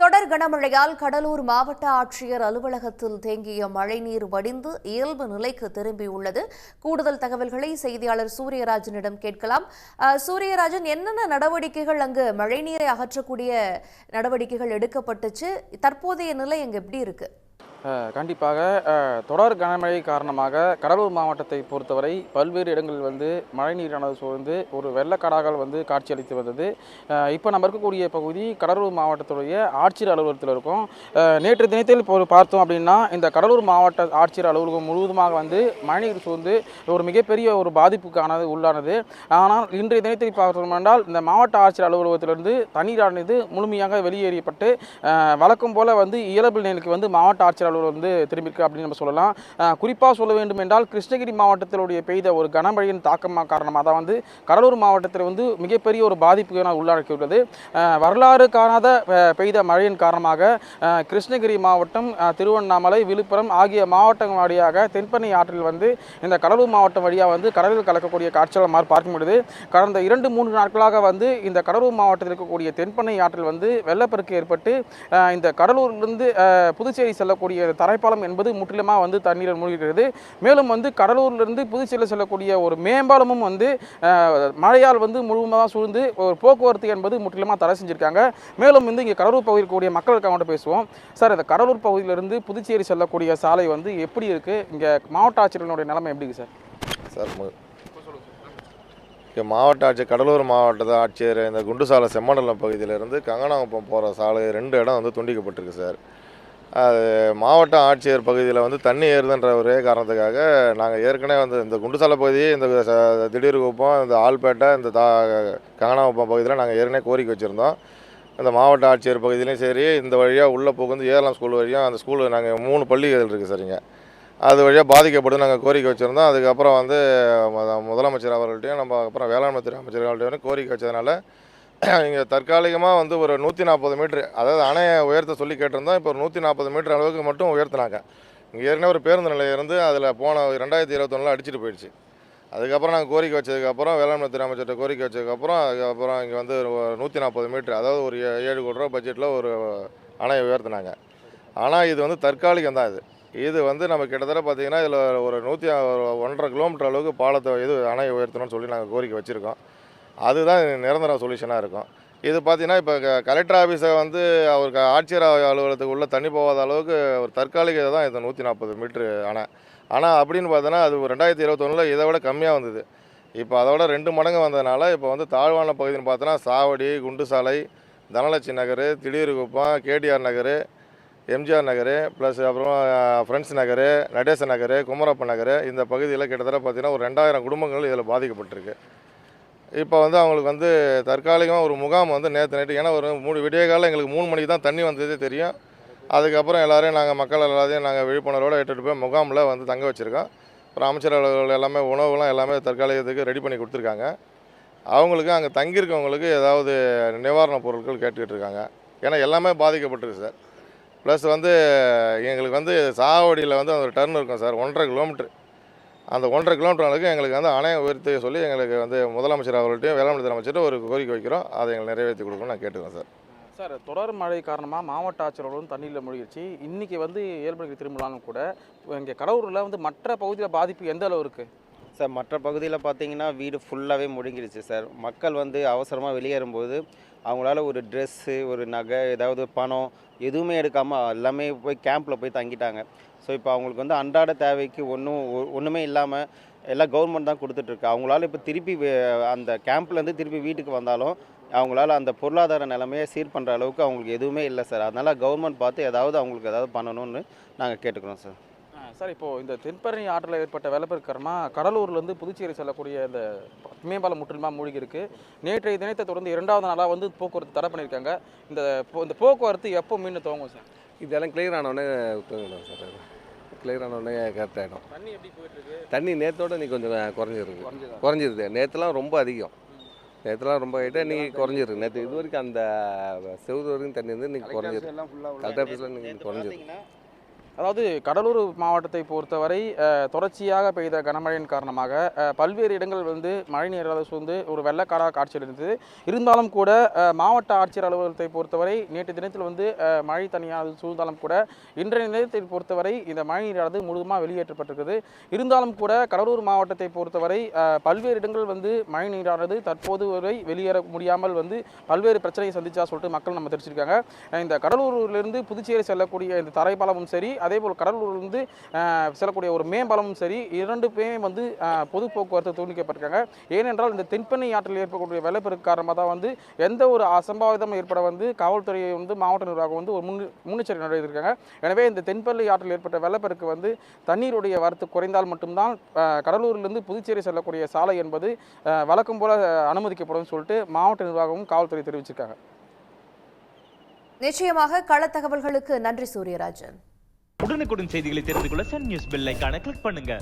தொடர் கனமழையால் கடலூர் மாவட்ட ஆட்சியர் அலுவலகத்தில் தேங்கிய மழைநீர் வடிந்து இயல்பு நிலைக்கு திரும்பியுள்ளது. கூடுதல் தகவல்களை செய்தியாளர் சூரியராஜனிடம் கேட்கலாம். சூரியராஜன், என்னென்ன நடவடிக்கைகள் அங்கு மழைநீரை அகற்றக்கூடிய நடவடிக்கைகள் எடுக்கப்பட்டுச்சு? தற்போதைய நிலை அங்கு எப்படி இருக்கு? கண்டிப்பாக தொடர் கனமழை காரணமாக கடலூர் மாவட்டத்தை பொறுத்தவரை பல்வேறு இடங்களில் மழைநீரானது சூழ்ந்து ஒரு வெள்ளக்காடாக காட்சியளித்து வந்தது. இப்போ நம்ம இருக்கக்கூடிய பகுதி கடலூர் மாவட்டத்துடைய ஆட்சியர் அலுவலகத்தில் இருக்கும். நேற்று தினத்தில் இப்போ பார்த்தோம் அப்படின்னா இந்த கடலூர் மாவட்ட ஆட்சியர் அலுவலகம் முழுவதுமாக மழைநீர் சூழ்ந்து ஒரு மிகப்பெரிய ஒரு பாதிப்புக்கானது உள்ளானது. ஆனால் இன்றைய தினத்தில் பார்த்தோம் என்றால் இந்த மாவட்ட ஆட்சியர் அலுவலகத்திலிருந்து தண்ணீரானது முழுமையாக வெளியேறியப்பட்டு வழக்கம் போல இயல்பு நிலைக்கு மாவட்ட ஆட்சியர் திரும்பிருக்கு அப்படின்னு நம்ம சொல்லலாம். குறிப்பாக சொல்ல வேண்டும் என்றால் கிருஷ்ணகிரி மாவட்டத்திலுடைய பெய்த ஒரு கனமழையின் தாக்கம் காரணமாக தான் கடலூர் மாவட்டத்தில் மிகப்பெரிய ஒரு பாதிப்பு உள்ளாக்கியுள்ளது. வரலாறு காணாத பெய்த மழையின் காரணமாக கிருஷ்ணகிரி மாவட்டம், திருவண்ணாமலை, விழுப்புரம் ஆகிய மாவட்டங்கள் வழியாக தென்பெண்ணை ஆற்றில் இந்த கடலூர் மாவட்டம் வழியாக கடலில் கலக்கக்கூடிய காட்சிகளை பார்க்க முடியுது. கடந்த 2-3 நாட்களாக இந்த கடலூர் மாவட்டத்தில் இருக்கக்கூடிய தென்பெண்ணை ஆற்றில் வெள்ளப்பெருக்கு ஏற்பட்டு இந்த கடலூரிலிருந்து புதுச்சேரி செல்லக்கூடிய தரைப்பாலம் என்பது முற்றிலுமாக தண்ணீரில் மூழ்கிறது. மேலும் கடலூரிலிருந்து புதுச்சேரி செல்லக்கூடிய ஒரு மேம்பாலமும் மழையால் முழுமையாக சூழ்ந்து ஒரு போக்குவரத்து என்பது முற்றிலுமாக தடை செஞ்சிருக்காங்க. மேலும் இங்கே கடலூர் பகுதியில் கூடிய மக்களுக்கு அவங்கள்ட்ட பேசுவோம். சார், இந்த கடலூர் பகுதியிலிருந்து புதுச்சேரி செல்லக்கூடிய சாலை எப்படி இருக்கு? இங்கே மாவட்ட ஆட்சியர்களுடைய நிலைமை எப்படி சார்? மாவட்ட ஆட்சியர் கடலூர் மாவட்ட ஆட்சியர் இந்த குண்டுசாலை செம்மண்டலம் பகுதியிலிருந்து கங்கனாகுப்பம் போகிற சாலை 2 இடம் துண்டிக்கப்பட்டிருக்கு சார். அது மாவட்ட ஆட்சியர் பகுதியில் தண்ணி ஏறுதுன்ற ஒரே காரணத்துக்காக நாங்கள் ஏற்கனவே இந்த குண்டுசாலை பகுதி, இந்த திடீர் குப்பம், இந்த ஆல்பேட்டை, இந்த கங்கனாகுப்பம் பகுதியில் நாங்கள் ஏற்கனவே கோரிக்கை வச்சுருந்தோம். இந்த மாவட்ட ஆட்சியர் பகுதியிலையும் சரி, இந்த வழியாக உள்ளே போகுது ஏர்லாம் ஸ்கூல் வழியாக அந்த ஸ்கூலு நாங்கள் 3 பள்ளிகள் இருக்குது சரிங்க, அது வழியாக பாதிக்கப்படும் நாங்கள் கோரிக்கை வச்சுருந்தோம். அதுக்கப்புறம் முதலமைச்சர் அவர்கள்ட்டையும் நம்ம அப்புறம் வேளாண்மை துறை அமைச்சர்கள்ட்டையும் கோரிக்கை வச்சதுனால இங்கே தற்காலிகமாக ஒரு 140 மீட்ரு, அதாவது அணையை உயர்த்த சொல்லி கேட்டிருந்தோம். இப்போ ஒரு 140 மீட்டர் அளவுக்கு மட்டும் உயர்த்தினாங்க. இங்கே ஏற்கனவே ஒரு பேருந்து நிலையம் இருந்து அதில் போன 2021 அடிச்சிட்டு போயிடுச்சு. அதுக்கப்புறம் நாங்கள் கோரிக்கை வச்சதுக்கப்புறம் வேளாண்மை துறை அமைச்சர்கிட்ட கோரிக்கை வச்சதுக்கப்புறம் அதுக்கப்புறம் இங்கே ஒரு 140 மீட்ரு, அதாவது ஒரு 7 கோடி ரூபா பட்ஜெட்டில் ஒரு அணையை உயர்த்தினாங்க. ஆனால் இது தற்காலிகம் தான். இது நம்ம கிட்டத்தட்ட பார்த்திங்கன்னா இதில் ஒரு 1.5 கிலோமீட்டர் அளவுக்கு பாலத்தை அணையை உயர்த்தணும்னு சொல்லி நாங்கள் கோரிக்கை வச்சுருக்கோம். அதுதான் நிரந்தர சொல்யூஷனாக இருக்கும். இது பார்த்திங்கன்னா இப்போ கலெக்டர் ஆஃபீஸை அவருக்கு ஆட்சியர் அலுவலகத்துக்கு உள்ளே தண்ணி போகாத அளவுக்கு ஒரு தற்காலிக தான் இது 140 மீட்ரு அணை. ஆனால் அப்படின்னு பார்த்தோன்னா அது 2021 இதை விட கம்மியாக வந்தது. இப்போ அதோட 2 மடங்கு வந்ததுனால இப்போ தாழ்வான பகுதின்னு பார்த்தோன்னா சாவடி, குண்டுசாலை, தனலட்சுமி நகர், திடீர்குப்பம், கேடிஆர் நகர், எம்ஜிஆர் நகர், ப்ளஸ் அப்புறம் ஃப்ரெண்ட்ஸ் நகர், நடேச நகர், குமரப்ப நகர், இந்த பகுதியில் கிட்டத்தட்ட பார்த்திங்கன்னா ஒரு 2000 குடும்பங்கள் இதில் பாதிக்கப்பட்டிருக்கு. இப்போ அவங்களுக்கு தற்காலிகமாக ஒரு முகாம் நேற்று நைட்டு, ஏன்னா ஒரு விடிய காலம் எங்களுக்கு 3 மணிக்கு தான் தண்ணி வந்ததே தெரியும். அதுக்கப்புறம் எல்லோரையும் நாங்கள் மக்கள் எல்லாத்தையும் நாங்கள் விழிப்புணர்வோடு எடுத்துகிட்டு போய் முகாமில் தங்க வச்சுருக்கோம். அப்புறம் அமைச்சர் அலுவலர்கள் எல்லாமே உணவுலாம் எல்லாமே தற்காலிகத்துக்கு ரெடி பண்ணி கொடுத்துருக்காங்க. அவங்களுக்கு அங்கே தங்கியிருக்கவங்களுக்கு ஏதாவது நிவாரணப் பொருட்கள் கேட்டுக்கிட்டு இருக்காங்க. ஏன்னா எல்லாமே பாதிக்கப்பட்டிருக்கு சார். ப்ளஸ் எங்களுக்கு சாவடியில் ஒரு டர்ன் இருக்கும் சார், 1.5 கிலோமீட்ரு. அந்த 1.5 கிலோமீட்டர் அளவுக்கு எங்களுக்கு அணையை உயர்த்தி சொல்லி எங்களுக்கு முதலமைச்சர் அவர்கள்ட்டையும் வேளாண்மை துறை அமைச்சர்கிட்ட ஒரு கோரிக்கை வைக்கிறோம். அதை எங்களுக்கு நிறைவேற்றி கொடுக்கணும்னு நான் கேட்டுக்கிறேன் சார். சார், தொடர் மழை காரணமாக மாவட்ட ஆட்சியர்களும் தண்ணியில் மூழ்கிடுச்சு. இன்றைக்கி இயல்புக்கு திரும்பலாலும் கூட இங்கே கடலூரில் மற்ற பகுதியில் பாதிப்பு எந்த அளவு இருக்குது சார்? மற்ற பகுதியில் பார்த்தீங்கன்னா வீடு ஃபுல்லாகவே முழுங்கிடுச்சு சார். மக்கள் அவசரமாக வெளியேறும்போது அவங்களால ஒரு ட்ரெஸ்ஸு, ஒரு நகை, ஏதாவது பணம் எதுவுமே எடுக்காமல் எல்லாமே போய் கேம்பில் போய் தங்கிட்டாங்க. ஸோ இப்போ அவங்களுக்கு அன்றாட தேவைக்கு ஒன்றுமே இல்லாமல் எல்லாம் கவர்மெண்ட் தான் கொடுத்துட்ருக்கு. அவங்களால இப்போ திருப்பி அந்த கேம்ப்லேருந்து திருப்பி வீட்டுக்கு வந்தாலும் அவங்களால அந்த பொருளாதார நிலைமையை சீர் பண்ணுற அளவுக்கு அவங்களுக்கு எதுவுமே இல்லை சார். அதனால் கவர்மெண்ட் பார்த்து அவங்களுக்கு ஏதாவது பண்ணணும்னு நாங்கள் கேட்டுக்கிறோம் சார். சார், இப்போது இந்த தென்பெண்ணை ஆற்றில் ஏற்பட்ட வெள்ளப்பெருக்கு காரணமாக கடலூர்லேருந்து புதுச்சேரி செல்லக்கூடிய இந்த மேம்பாலம் முற்றிலுமாக மூழ்கி இருக்குது. நேற்றைய தினத்தை தொடர்ந்து 2வது நாளாக போக்குவரத்து தடை பண்ணியிருக்காங்க. இந்த போக்குவரத்து எப்போ மீண்டும் துவங்கும் சார்? இதெல்லாம் கிளியர் ஆனோடனே தூங்கிடும் சார். கிளியர் ஆனோடனே கரெக்ட் ஆகிடும். தண்ணி எப்படி போயிட்டுருக்கு? தண்ணி நேற்றோட நீ கொஞ்சம் குறைஞ்சிருது. நேற்றுலாம் ரொம்ப அதிகம். நேற்றுலாம் ரொம்ப ஆகிட்டு நீ குறைஞ்சிருக்கு. நேற்று இது வரைக்கும் அந்த செவ்வறு வரைக்கும் தண்ணி இன்றைக்கி குறைஞ்சிருக்கு. கலெக்டர் ஆஃபீஸில் நீங்கள் குறைஞ்சிருக்கு. அதாவது கடலூர் மாவட்டத்தை பொறுத்தவரை தொடர்ச்சியாக பெய்த கனமழையின் காரணமாக பல்வேறு இடங்கள் வந்து மழைநீர் சூழ்ந்து ஒரு வெள்ளக்காடாக காட்சியளித்தது. இருந்தாலும் கூட மாவட்ட ஆட்சியர் அலுவலகத்தை பொறுத்தவரை நேற்று தினத்தில் வந்து மழை தனியாக சூழ்ந்தாலும் கூட இன்றைய தினத்தை பொறுத்தவரை இந்த மழைநீரானது முழுவதுமாக வெளியேற்றப்பட்டிருக்குது. இருந்தாலும் கூட கடலூர் மாவட்டத்தை பொறுத்தவரை பல்வேறு இடங்கள் வந்து மழைநீரானது தற்போது வரை வெளியேற முடியாமல் வந்து பல்வேறு பிரச்சனையை சந்திச்சா சொல்லிட்டு மக்கள் நம்ம தெரிவிச்சிருக்காங்க. இந்த கடலூரிலிருந்து புதுச்சேரி செல்லக்கூடிய இந்த தரைப்பாலமும் சரி, அதேபோல் கடலூரிலிருந்து செல்லக்கூடிய ஒரு மேம்பாலமும் சரி, இரண்டுமே வந்து பொது போக்குவரத்து துண்டிக்கப்பட்டிருக்காங்க. ஏனென்றால் இந்த தென்பெண்ணை ஆற்றில் ஏற்படக்கூடிய வெள்ளப்பெருக்கு காரணமாக தான் வந்து எந்த ஒரு அசம்பாவிதம் ஏற்பட வந்து காவல்துறையை வந்து மாவட்ட நிர்வாகம் வந்து ஒரு முன்னெச்சரிக்கை நடவடிக்கையிருக்காங்க. எனவே இந்த தென்பெண்ணை ஆற்றில் ஏற்பட்ட வெள்ளப்பெருக்கு வந்து தண்ணீருடைய வரத்து குறைந்தால் மட்டும்தான் கடலூரிலிருந்து புதுச்சேரி செல்லக்கூடிய சாலை என்பது வழக்கம் போல அனுமதிக்கப்படும் சொல்லிட்டு மாவட்ட நிர்வாகமும் காவல்துறை தெரிவிச்சிருக்காங்க. நிச்சயமாக கள தகவல்களுக்கு நன்றி சூரியராஜன். உடனுக்குடன் செய்திகளை தெரிந்து கொள்ள சன் நியூஸ் பெல் ஐகானை கிளிக் பண்ணுங்க.